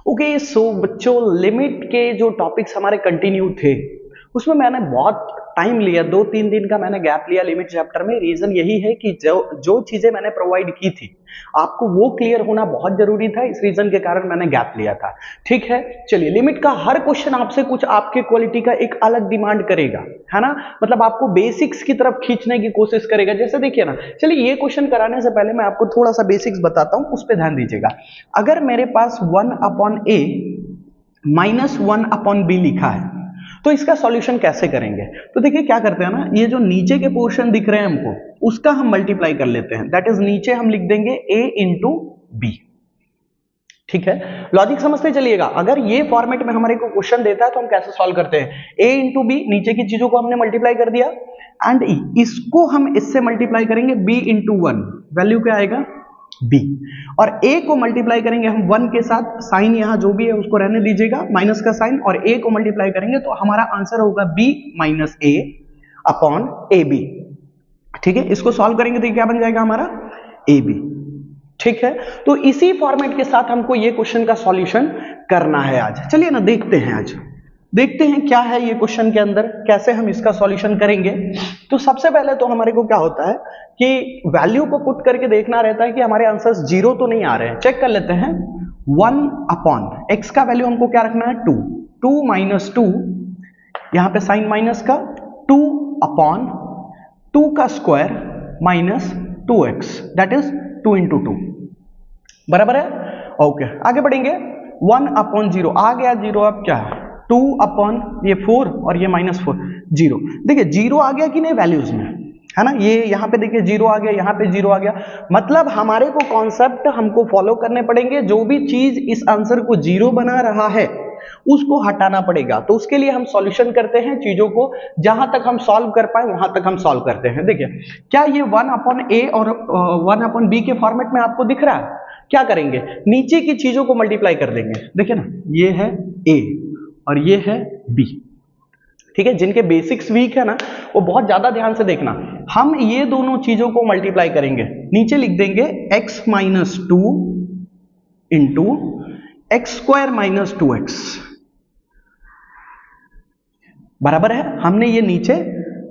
Okay so बच्चों, limit के जो टॉपिक्स हमारे कंटिन्यू थे उसमें मैंने बहुत टाइम लिया, 2-3 दिन का मैंने गैप लिया लिमिट चैप्टर में। रीजन यही है कि जो चीजें मैंने प्रोवाइड की थी आपको वो क्लियर होना बहुत जरूरी था, इस रीजन के कारण मैंने गैप लिया था। ठीक है, चलिए, लिमिट का हर क्वेश्चन आपसे कुछ आपके क्वालिटी का एक अलग डिमांड करेगा, है ना। मतलब आपको बेसिक्स की तरफ खींचने की कोशिश करेगा। जैसे देखिए ना, चलिए ये क्वेश्चन कराने से पहले मैं आपको थोड़ा सा बेसिक्स बताता हूं, उस पर ध्यान दीजिएगा। अगर मेरे पास 1/a माइनस 1/b लिखा है तो इसका सॉल्यूशन कैसे करेंगे? तो देखिए क्या करते हैं ना, ये जो नीचे के पोर्शन दिख रहे हैं हमको, उसका हम मल्टीप्लाई कर लेते हैं। दैट इज नीचे हम लिख देंगे a इंटू बी। ठीक है, लॉजिक समझते चलिएगा। अगर ये फॉर्मेट में हमारे को क्वेश्चन देता है तो हम कैसे सॉल्व करते हैं? a इंटू बी, नीचे की चीजों को हमने मल्टीप्लाई कर दिया, एंड इसको हम इससे मल्टीप्लाई करेंगे b इंटू 1, वैल्यू क्या आएगा b, और a को मल्टीप्लाई करेंगे हम 1 के साथ, साइन यहां जो भी है उसको रहने दीजिएगा, माइनस का साइन, और a को मल्टीप्लाई करेंगे तो हमारा आंसर होगा b minus a upon A B. ठीक है, इसको सॉल्व करेंगे तो क्या बन जाएगा हमारा ए बी। ठीक है, तो इसी फॉर्मेट के साथ हमको ये क्वेश्चन का सॉल्यूशन करना है आज। चलिए ना देखते हैं, आज देखते हैं क्या है ये क्वेश्चन के अंदर, कैसे हम इसका सॉल्यूशन करेंगे। तो सबसे पहले तो हमारे को क्या होता है कि वैल्यू को पुट करके देखना रहता है कि हमारे आंसर्स 0 तो नहीं आ रहे हैं। चेक कर लेते हैं। 1 अपॉन x का वैल्यू हमको क्या रखना है 2, 2 माइनस 2, यहां पे साइन माइनस का, 2 अपॉन 2 का square minus 2x, that is 2 into 2, बराबर है। ओके, आगे बढ़ेंगे। 1 अपॉन 0 आ गया, 0 अब क्या है 2 अपॉन ये 4 और ये माइनस 4, 0। देखिए 0 आ गया कि नहीं वैल्यूज में, है ना। ये यहां पे देखिए 0 आ गया, यहां पे 0 आ गया। मतलब हमारे को कॉन्सेप्ट हमको फॉलो करने पड़ेंगे, जो भी चीज इस आंसर को 0 बना रहा है उसको हटाना पड़ेगा। तो उसके लिए हम सॉल्यूशन करते हैं, चीजों को जहां तक हम सॉल्व कर पाए वहां तक हम सॉल्व करते हैं। देखिए क्या ये 1 अपॉन ए और 1 अपॉन बी के फॉर्मेट में आपको दिख रहा है? क्या करेंगे, नीचे की चीजों को मल्टीप्लाई कर देंगे। देखिए ना, ये है ए और ये है बी। ठीक है, जिनके बेसिक्स वीक है ना वो बहुत ज्यादा ध्यान से देखना। हम ये दोनों चीजों को मल्टीप्लाई करेंगे, नीचे लिख देंगे x minus 2 into x square minus 2x, बराबर है। हमने ये नीचे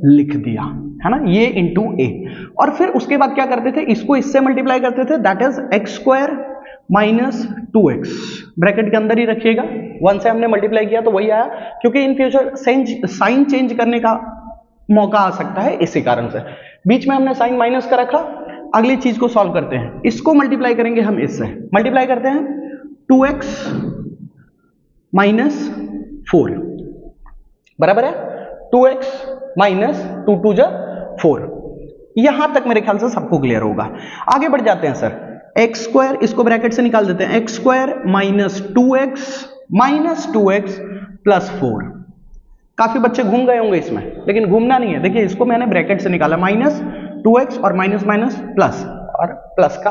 लिख दिया, है ना, ये इंटू ए। और फिर उसके बाद क्या करते थे, इसको इससे मल्टीप्लाई करते थे, that is x square minus 2x, bracket के अंदर ही रखिएगा। 1 से हमने मल्टीप्लाई किया तो वही आया, क्योंकि इन फ्यूचर साइन चेंज करने का मौका आ सकता है, इसी कारण से बीच में हमने साइन माइनस का रखा। अगली चीज को सॉल्व करते हैं, इसको मल्टीप्लाई करेंगे हम इससे, मल्टीप्लाई करते हैं 2x माइनस 4, बराबर है 2x माइनस 2 2 जा 4। यहां तक मेरे ख्याल से सबको क्लियर होगा। आगे बढ़ जाते हैं सर, एक्स स्क्वायर, इसको ब्रैकेट से निकाल देते हैं, x square minus 2x plus 4। काफी बच्चे घूम गए होंगे इसमें, लेकिन घूमना नहीं है। देखिए इसको मैंने ब्रैकेट से निकाला, माइनस 2x और माइनस माइनस प्लस, और प्लस का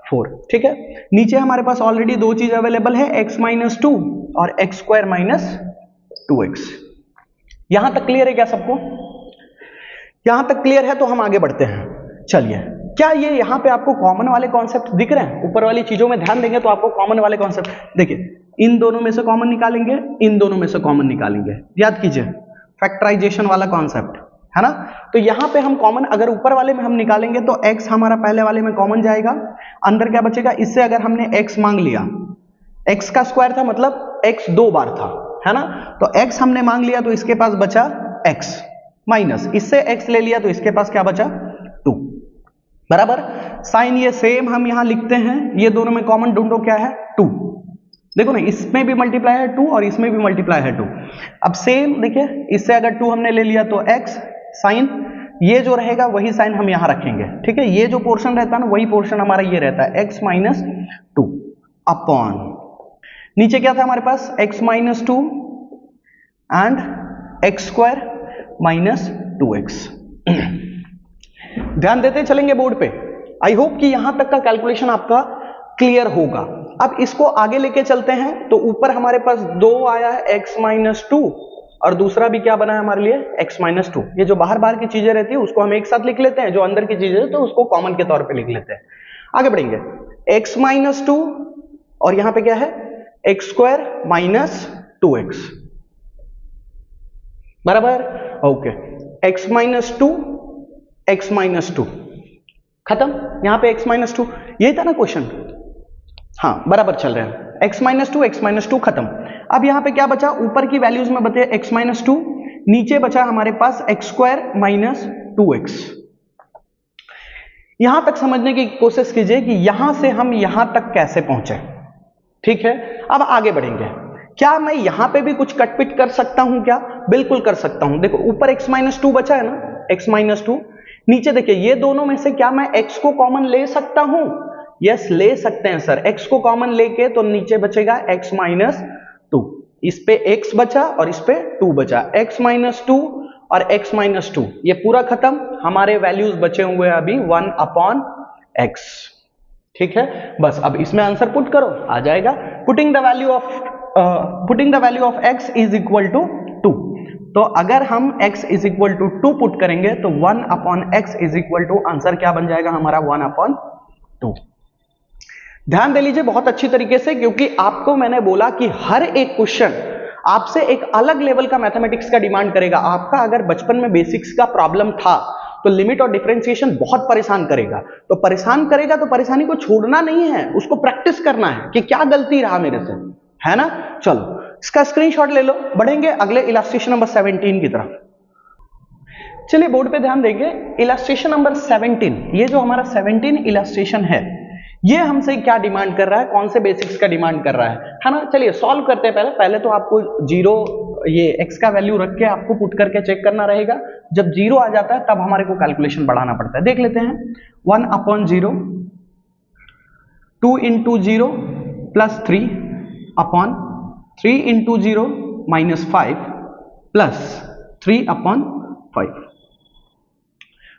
4। ठीक है, नीचे हमारे पास ऑलरेडी दो चीज अवेलेबल है, x माइनस 2 और एक्स स्क्वायर माइनस 2x। यहां तक क्लियर है क्या सबको? यहां तक क्लियर है तो हम आगे बढ़ते हैं। चलिए, क्या ये यहां पे आपको कॉमन वाले कॉन्सेप्ट दिख रहे हैं? ऊपर वाली चीजों में ध्यान देंगे तो आपको कॉमन वाले कॉन्सेप्ट, देखिए इन दोनों में से कॉमन निकालेंगे, इन दोनों में से कॉमन निकालेंगे। याद कीजिए फैक्टराइजेशन वाला कॉन्सेप्ट, है ना। तो यहां पे हम कॉमन अगर ऊपर वाले में हम निकालेंगे तो x हमारा पहले वाले में कॉमन जाएगा, अंदर क्या बचेगा, इससे अगर हमने x मांग लिया, x का स्क्वायर था मतलब x 2 बार था, है ना। तो x हमने मांग लिया तो इसके पास बचा x, माइनस इससे x ले लिया तो इसके पास क्या बचा 2, बराबर। साइन ये सेम हम यहां लिखते हैं, ये दोनों में कॉमन ढूंढो, क्या है 2। देखो ना, इसमें भी मल्टीप्लाई है 2 और इसमें भी मल्टीप्लाई है 2। अब सेम देखिए, इससे अगर 2 हमने ले लिया तो x, साइन ये जो रहेगा वही साइन हम यहां रखेंगे। ठीक है, ये जो पोर्शन रहता है ना वही पोर्शन हमारा ये रहता है, x माइनस 2 अपॉन, नीचे क्या था हमारे पास, x minus 2 and x square minus 2x। ध्यान देते चलेंगे बोर्ड पे। आई होप कि यहां तक का कैलकुलेशन आपका क्लियर होगा। अब इसको आगे लेके चलते हैं, तो ऊपर हमारे पास 2 आया है x माइनस 2, और दूसरा भी क्या बना है हमारे लिए x माइनस 2। ये जो बाहर बाहर की चीजें रहती है उसको हम एक साथ लिख लेते हैं, जो अंदर की चीजें तो उसको कॉमन के तौर पे लिख लेते हैं। आगे बढ़ेंगे, x माइनस 2 और यहां पे क्या है एक्स स्क्वायर माइनस 2x बराबर, okay, x minus 2, x minus 2 खत्म। यहां पे x माइनस 2 यही था ना क्वेश्चन, हाँ बराबर चल रहे हैं। x माइनस 2, x माइनस 2 खत्म। अब यहां पे क्या बचा, ऊपर की वैल्यूज में बचे x माइनस 2, नीचे बचा हमारे पास एक्स स्क्वायर माइनस 2x। यहां तक समझने की कोशिश कीजिए कि यहां से हम यहां तक कैसे पहुंचे, ठीक है। अब आगे बढ़ेंगे, क्या मैं यहां पे भी कुछ कटपिट कर सकता हूं क्या? बिल्कुल कर सकता हूं। देखो ऊपर x माइनस 2 बचा है ना, x माइनस 2, नीचे देखिए ये दोनों में से क्या मैं x को कॉमन ले सकता हूं? यस ले सकते हैं सर। x को कॉमन लेके तो नीचे बचेगा x माइनस 2, इस पे x बचा और इस पे 2 बचा, x माइनस 2 और x माइनस 2 ये पूरा खत्म। हमारे वैल्यूज बचे हुए अभी 1 अपॉन x, ठीक है। बस अब इसमें आंसर पुट करो, आ जाएगा। Putting the value of x is equal to 2, तो अगर हम x is equal to 2 put करेंगे तो 1 upon x is equal to answer क्या बन जाएगा हमारा 1 अपॉन 2। ध्यान दे लीजिए बहुत अच्छी तरीके से, क्योंकि आपको मैंने बोला कि हर एक क्वेश्चन आपसे एक अलग लेवल का मैथमेटिक्स का डिमांड करेगा। आपका अगर बचपन में बेसिक्स का प्रॉब्लम था तो लिमिट और डिफरेंशिएशन बहुत परेशान करेगा, तो परेशान करेगा तो परेशानी को छोड़ना नहीं है, उसको प्रैक्टिस करना है कि क्या गलती रहा मेरे से, है ना। चलो इसका स्क्रीनशॉट ले लो, बढ़ेंगे अगले इलस्ट्रेशन नंबर 17 की तरफ। चलिए बोर्ड पे ध्यान देंगे, इलस्ट्रेशन नंबर 17, ये जो हमारा 17 इलस्ट्रेशन है ये हमसे क्या डिमांड कर रहा है, कौन से बेसिक्स का डिमांड कर रहा है ना। चलिए सॉल्व करते हैं। पहले तो आपको जीरो ये x का वैल्यू रख के आपको पुट करके चेक करना रहेगा। जब जीरो आ जाता है तब हमारे को कैलकुलेशन बढ़ाना पड़ता है। देख लेते हैं, 1 upon 0, 2 into 0 plus 3 upon 3 into 0 minus 5 plus 3 upon 5।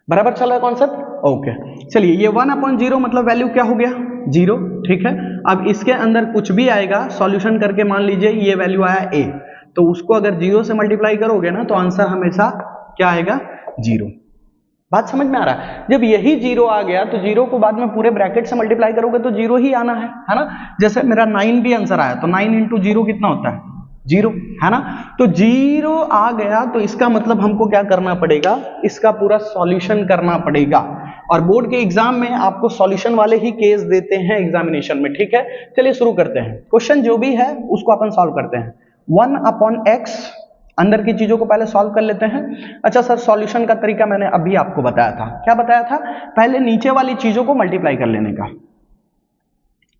बराबर चल रहा है कॉन्सेप्ट, ओके। चलिए ये 1 अपॉन 0 मतलब वैल्यू क्या हो गया 0, ठीक है। अब इसके अंदर कुछ भी आएगा सॉल्यूशन करके, मान लीजिए ये वैल्यू आया a, तो उसको अगर 0 से मल्टीप्लाई करोगे ना तो आंसर हमेशा क्या आएगा 0। बात समझ में आ रहा है। जब यही 0 आ गया तो 0 को बाद में पूरे ब्रैकेट से मल्टीप्लाई करोगे तो 0 ही आना है ना। जैसे मेरा 9 भी आंसर आया तो 9 इंटू 0 कितना होता है 0, है ना। तो 0 आ गया तो इसका मतलब हमको क्या करना पड़ेगा, इसका पूरा सॉल्यूशन करना पड़ेगा। और बोर्ड के एग्जाम में आपको सॉल्यूशन वाले ही केस देते हैं एग्जामिनेशन में, ठीक है। चलिए शुरू करते हैं, क्वेश्चन जो भी है उसको अपन सॉल्व करते हैं। 1 अपॉन x, अंदर की चीजों को पहले सॉल्व कर लेते हैं। अच्छा सर सॉल्यूशन का तरीका मैंने अभी आपको बताया था, क्या बताया था, पहले नीचे वाली चीजों को मल्टीप्लाई कर लेने का,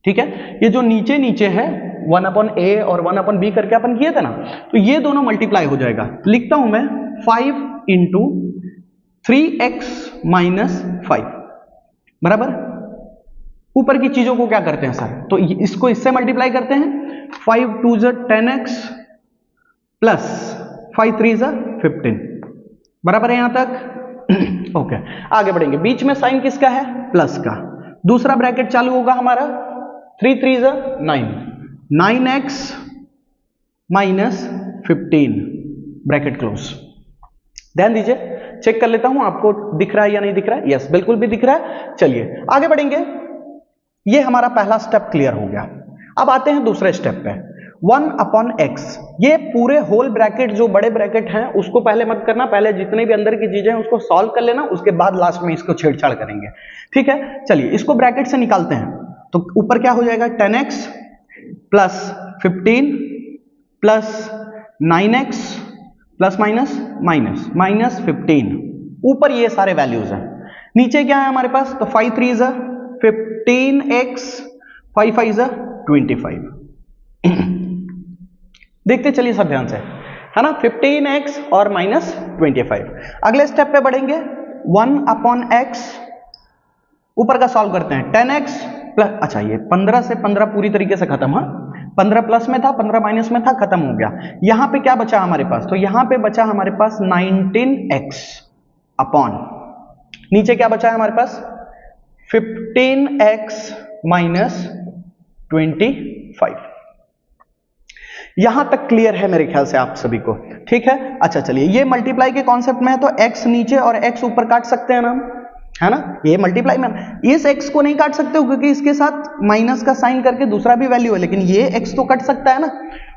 ठीक है। ये जो नीचे नीचे है 1 अपॉन a और 1 अपॉन b करके अपन किए थे ना, तो ये दोनों मल्टीप्लाई हो जाएगा। लिखता हूं मैं 5 इंटू 3x माइनस 5 बराबर, ऊपर की चीजों को क्या करते हैं सर, तो इसको इससे मल्टीप्लाई करते हैं। 5 2 ज 10x प्लस 5 3 ज 15 बराबर है यहां तक ओके। आगे बढ़ेंगे, बीच में साइन किसका है, प्लस का। दूसरा ब्रैकेट चालू होगा हमारा 3 3 ज 9, 9x माइनस 15 ब्रैकेट क्लोज। ध्यान दीजिए, चेक कर लेता हूं आपको दिख रहा है या नहीं दिख रहा है। यस बिल्कुल भी दिख रहा है। चलिए आगे बढ़ेंगे, ये हमारा पहला स्टेप क्लियर हो गया। अब आते हैं दूसरे स्टेप पे, 1 अपॉन x। ये पूरे होल ब्रैकेट जो बड़े ब्रैकेट हैं उसको पहले मत करना, पहले जितने भी अंदर की चीजें हैं उसको सॉल्व कर लेना, उसके बाद लास्ट में इसको छेड़छाड़ करेंगे, ठीक है। चलिए इसको ब्रैकेट से निकालते हैं, तो ऊपर क्या हो जाएगा 10x plus 15 plus 9x plus minus minus minus 15, ऊपर ये सारे वैल्यूज हैं। नीचे क्या है हमारे पास, तो 5 3 ज 15x 5 5 ज 25 देखते चलिए सब ध्यान से, है ना, 15x और माइनस 25। अगले स्टेप पे बढ़ेंगे, 1 अपॉन x, ऊपर का सॉल्व करते हैं 10x प्लस, अच्छा ये 15 से 15 पूरी तरीके से खत्म, हाँ 15 प्लस में था 15 माइनस में था, खत्म हो गया। यहां पे क्या बचा हमारे पास, तो यहां पे बचा हमारे पास 19x अपॉन, नीचे क्या बचा है हमारे पास 15x माइनस 25। यहां तक क्लियर है मेरे ख्याल से आप सभी को, ठीक है। अच्छा चलिए, ये मल्टीप्लाई के कॉन्सेप्ट में है तो x नीचे और x ऊपर काट सकते हैं ना, है ना, ये मल्टीप्लाई में इस x को नहीं काट सकते हो क्योंकि इसके साथ माइनस का साइन करके दूसरा भी वैल्यू है, लेकिन ये x तो कट सकता है ना।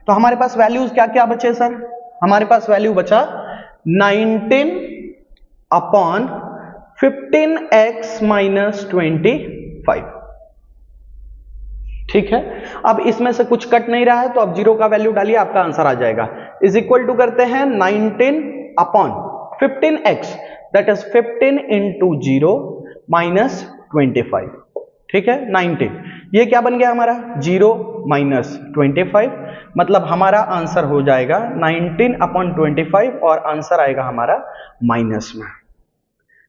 तो हमारे पास वैल्यूज क्या क्या बचे सर, हमारे पास वैल्यू बचा 19 अपॉन 15x माइनस 25। ठीक है, अब इसमें से कुछ कट नहीं रहा है तो अब जीरो का वैल्यू डालिए, आपका आंसर आ जाएगा। इज इक्वल टू करते हैं 19 upon 15x, that is 15 into 0 minus 25। ठीक है, 19, ये क्या बन गया हमारा 0 माइनस 25, मतलब हमारा आंसर हो जाएगा 19 अपॉन 25 और आंसर आएगा हमारा माइनस में।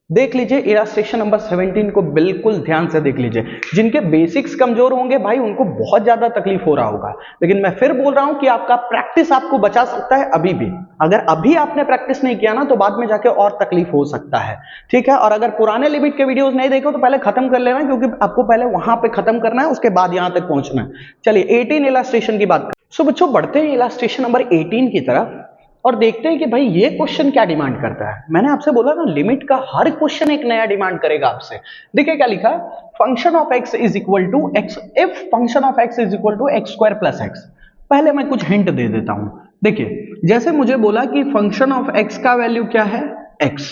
देख लीजिए इलस्ट्रेशन नंबर 17 को बिल्कुल ध्यान से देख लीजिए। जिनके बेसिक्स कमजोर होंगे भाई उनको बहुत ज्यादा तकलीफ हो रहा होगा, लेकिन मैं फिर बोल रहा हूं कि आपका प्रैक्टिस आपको बचा सकता है अभी भी। अगर अभी आपने प्रैक्टिस नहीं किया ना तो बाद में जाके और तकलीफ हो सकता है। ठीक है, और अगर पुराने लिमिट के वीडियोस नहीं देखो तो पहले खत्म कर लेना, क्योंकि आपको पहले वहां पे खत्म करना है, उसके बाद यहां तक पहुंचना है। चलिए 18 इलस्ट्रेशन की बात। सो बच्चों बढ़ते हैं इलस्ट्रेशन नंबर 18 की तरफ और देखते हैं कि भाई ये क्वेश्चन क्या डिमांड करता है। मैंने आपसे बोला ना लिमिट का हर क्वेश्चन एक नया डिमांड करेगा आपसे। देखिए क्या लिखा, function of x is equal to X if function of x is equal to X square plus X. पहले मैं कुछ हिंट दे देता हूं। देखिए जैसे मुझे बोला कि फंक्शन ऑफ x का वैल्यू क्या है x,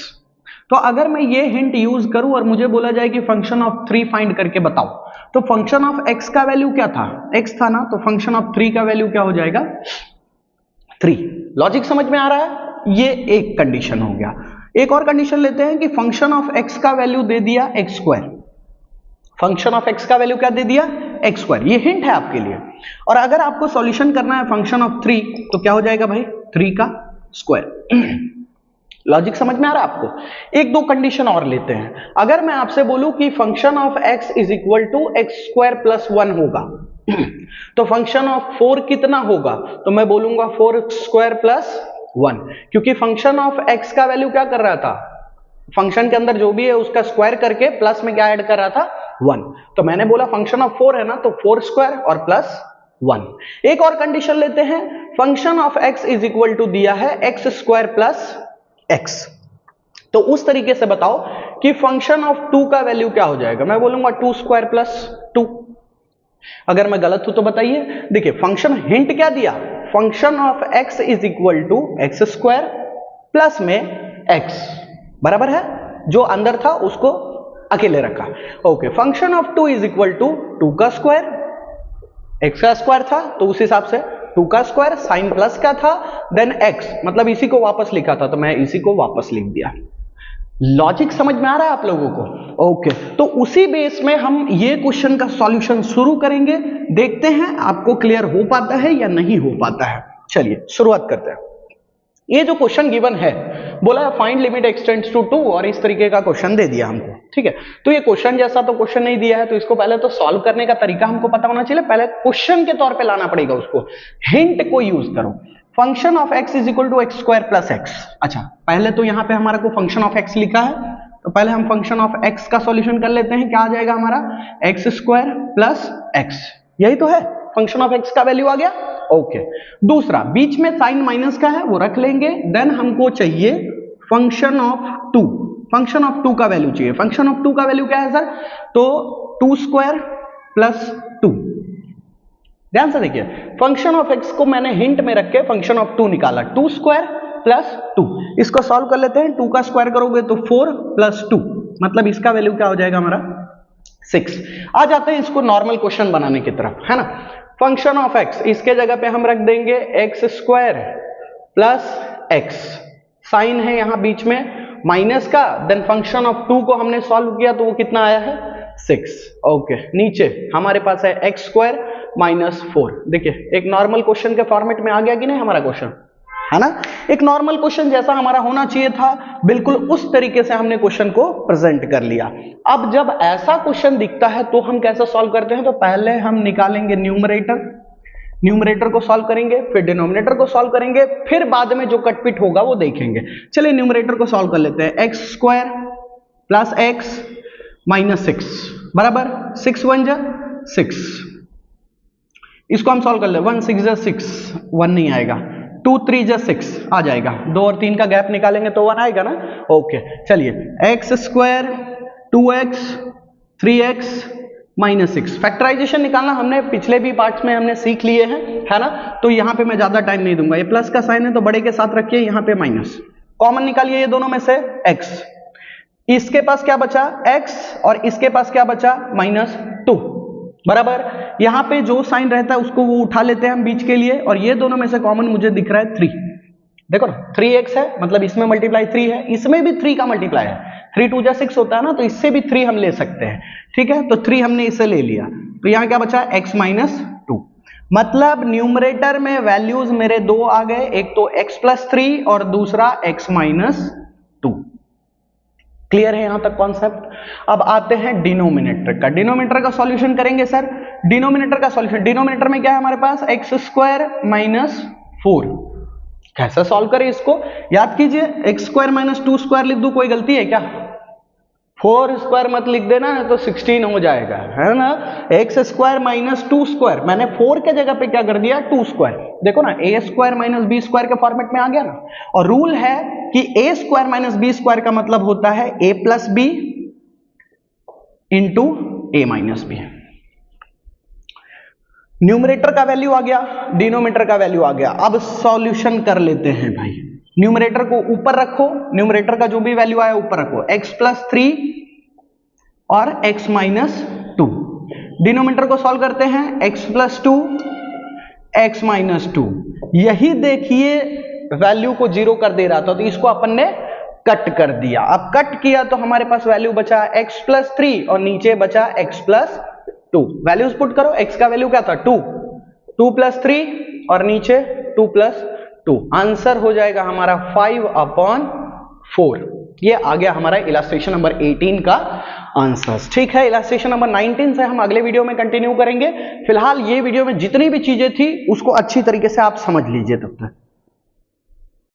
तो अगर मैं ये हिंट यूज करूं और मुझे बोला जाए कि फंक्शन ऑफ 3 फाइंड करके बताओ, तो फंक्शन ऑफ x का वैल्यू क्या था, x था ना, तो फंक्शन ऑफ 3 का वैल्यू क्या हो जाएगा 3। लॉजिक समझ में आ रहा है, ये एक कंडीशन हो गया। एक और कंडीशन लेते हैं कि फंक्शन ऑफ x का वैल्यू दे दिया x square, function of x का वैल्यू क्या दे दिया एक्स स्क्वायर, ये हिंट है आपके लिए। और अगर आपको सॉल्यूशन करना है फंक्शन ऑफ 3 तो क्या हो जाएगा भाई 3 का स्क्वायर। लॉजिक समझ में आ रहा है आपको। एक दो कंडीशन और लेते हैं। अगर मैं आपसे बोलूं कि function of x is equal to X square plus 1 होगा तो फंक्शन ऑफ 4 कितना होगा, तो मैं बोलूंगा 4 स्क्वायर प्लस 1, क्योंकि फंक्शन ऑफ x का वैल्यू क्या कर रहा था, फंक्शन के अंदर जो भी है उसका स्क्वायर करके प्लस में क्या ऐड कर रहा था 1। तो मैंने बोला फंक्शन ऑफ 4 है ना, तो 4 स्क्वायर और प्लस 1। एक और कंडीशन लेते हैं, function of x is equal to दिया है एक्स स्क्वायर प्लस x, तो उस तरीके से बताओ कि फंक्शन ऑफ 2 का वैल्यू क्या हो जाएगा। मैं बोलूंगा 2 स्क्वायर प्लस 2। अगर मैं गलत हूं तो बताइए। देखिए फंक्शन हिंट क्या दिया, function of x is equal to X square plus में x, बराबर है, जो अंदर था उसको अकेले रखा। Okay, function of 2 is equal to 2 का स्क्वायर, x का स्क्वायर था तो उस हिसाब से 2 का स्क्वायर, साइन प्लस का था, देन x, मतलब इसी को वापस लिखा था तो मैं इसी को वापस लिख दिया। लॉजिक समझ में आ रहा है आप लोगों को। ओके, तो उसी बेस में हम ये क्वेश्चन का सॉल्यूशन शुरू करेंगे, देखते हैं आपको क्लियर हो पाता है या नहीं हो पाता है। चलिए शुरुआत करते हैं। ये जो क्वेश्चन गिवन है, बोला फाइंड लिमिट एक्सटेंड्स टू 2 और इस तरीके का क्वेश्चन दे दिया हमको। ठीक है, तो ये क्वेश्चन जैसा तो क्वेश्चन नहीं दिया है, तो इसको पहले तो सॉल्व करने का तरीका हमको पता होना चाहिए, पहले क्वेश्चन के तौर पे लाना पड़ेगा उसको। हिंट को यूज करो, function of x is equal to X square plus X. अच्छा, पहले तो यहां पे हमारा को फंक्शन ऑफ x लिखा है, तो पहले हम फंक्शन ऑफ x का सॉल्यूशन कर लेते हैं। क्या आ जाएगा हमारा एक्स स्क्वायर प्लस एक्स, यही तो है, फंक्शन ऑफ x का वैल्यू आ गया। ओके, दूसरा बीच में साइन माइनस का है वो रख लेंगे, देन हमको चाहिए फंक्शन ऑफ 2, फंक्शन ऑफ 2 का वैल्यू चाहिए। फंक्शन ऑफ 2 का वैल्यू क्या है सर, तो 2 स्क्वायर प्लस 2। ध्यान से देखिए, फंक्शन ऑफ x को मैंने हिंट में रख के फंक्शन ऑफ 2 निकाला, 2 स्क्वायर प्लस 2। इसको सॉल्व कर लेते हैं, 2 का स्क्वायर करोगे तो 4 प्लस 2, मतलब इसका वैल्यू क्या हो जाएगा हमारा 6। आ जाते हैं इसको नॉर्मल क्वेश्चन बनाने की तरफ, है ना। फंक्शन ऑफ x, इसके जगह पे हम रख देंगे X square plus X, sign है यहां बीच में माइनस का, देन फंक्शन ऑफ 2 को हमने सॉल्व किया तो वो कितना आया है 6। ओके, नीचे हमारे पास है एक्स स्क्वायर माइनस 4। देखिए एक नॉर्मल क्वेश्चन के फॉर्मेट में आ गया कि नहीं हमारा क्वेश्चन, है ना। एक नॉर्मल क्वेश्चन जैसा हमारा होना चाहिए था, बिल्कुल उस तरीके से हमने क्वेश्चन को प्रेजेंट कर लिया। अब जब ऐसा क्वेश्चन दिखता है तो हम कैसे सॉल्व करते हैं, तो पहले हम निकालेंगे न्यूमरेटर, न्यूमरेटर को सॉल्व करेंगे, फिर डिनोमिनेटर को सॉल्व करेंगे, फिर बाद में जो कटपिट होगा वो देखेंगे। चलिए न्यूमरेटर को सॉल्व कर लेते हैं। X square plus x minus 6 बराबर 6 1 जा 6, इसको हम सॉल्व कर ले, 1 6 जा 6, 1 नहीं आएगा, 2 3 जा 6 आ जाएगा, 2 और 3 का गैप निकालेंगे तो 1 आएगा ना। ओके, चलिए x square 2x 3x -6। Factorisation निकालना हमने पिछले भी पार्ट्स में हमने सीख लिए हैं, है ना, तो यहां पे मैं ज्यादा टाइम नहीं दूंगा। ये प्लस का साइन है तो बड़े के साथ रखिए, यहां पे माइनस, कॉमन निकालिए ये दोनों में से x, इसके पास क्या बचा x और इसके पास क्या बचा -2, बराबर। यहां पे जो साइन रहता है उसको वो उठा लेते हैं हम बीच के लिए, और ये दोनों में से कॉमन मुझे दिख रहा है 3, देखो ना 3x है, मतलब इसमें मल्टीप्लाई 3 है, इसमें भी 3 का मल्टीप्लाई है, 3 2 जा 6 होता है ना, तो इससे भी 3 हम ले सकते हैं, ठीक है। तो 3 हमने इसे ले लिया, तो यहां क्या बचा x -2, मतलब न्यूमरेटर में वैल्यूज मेरे दो आ गए, एक तो x +3 और दूसरा x -2। क्लियर है यहां तक कॉन्सेप्ट? अब आते हैं डिनोमिनेटर का। डिनोमिनेटर का सॉल्यूशन करेंगे सर। डिनोमिनेटर का सॉल्यूशन, डिनोमिनेटर में क्या है हमारे पास, x² -4। कैसे सॉल्व करें इसको, याद कीजिए, x² -2² लिख दूं, कोई गलती है क्या? 4² मत लिख देना, तो 16 हो जाएगा, है ना। x² -2², मैंने 4 के जगह पे क्या कर दिया, 2²। देखो ना, a² -b² के फॉर्मेट में आ गया ना। और रूल है कि a² -b² का मतलब होता है a + b into a - b। Numerator का वैल्यू आ गया, डिनोमिनेटर का वैल्यू आ गया। अब सॉल्यूशन कर लेते हैं भाई। न्यूमरेटर को ऊपर रखो, न्यूमरेटर का जो भी वैल्यू आया ऊपर रखो, x +3 और x -2। डिनोमिनेटर को सॉल्व करते हैं, x +2 x -2। यही देखिए वैल्यू को 0 कर दे रहा था, तो इसको अपन ने कट कर दिया। अब कट किया तो हमारे पास वैल्यू बचा x +3 और नीचे बचा x +2। वैल्यूज पुट करो, x का वैल्यू क्या था 2, 2 + 3 और नीचे 2 + 2, आंसर हो जाएगा हमारा 5/4। ये आ गया हमारा इलस्ट्रेशन नंबर 18 का आंसर। ठीक है, इलस्ट्रेशन नंबर 19 से हम अगले वीडियो में कंटिन्यू करेंगे। फिलहाल ये वीडियो में जितनी भी चीजें थी उसको अच्छी तरीके से आप समझ लीजिए तब तक।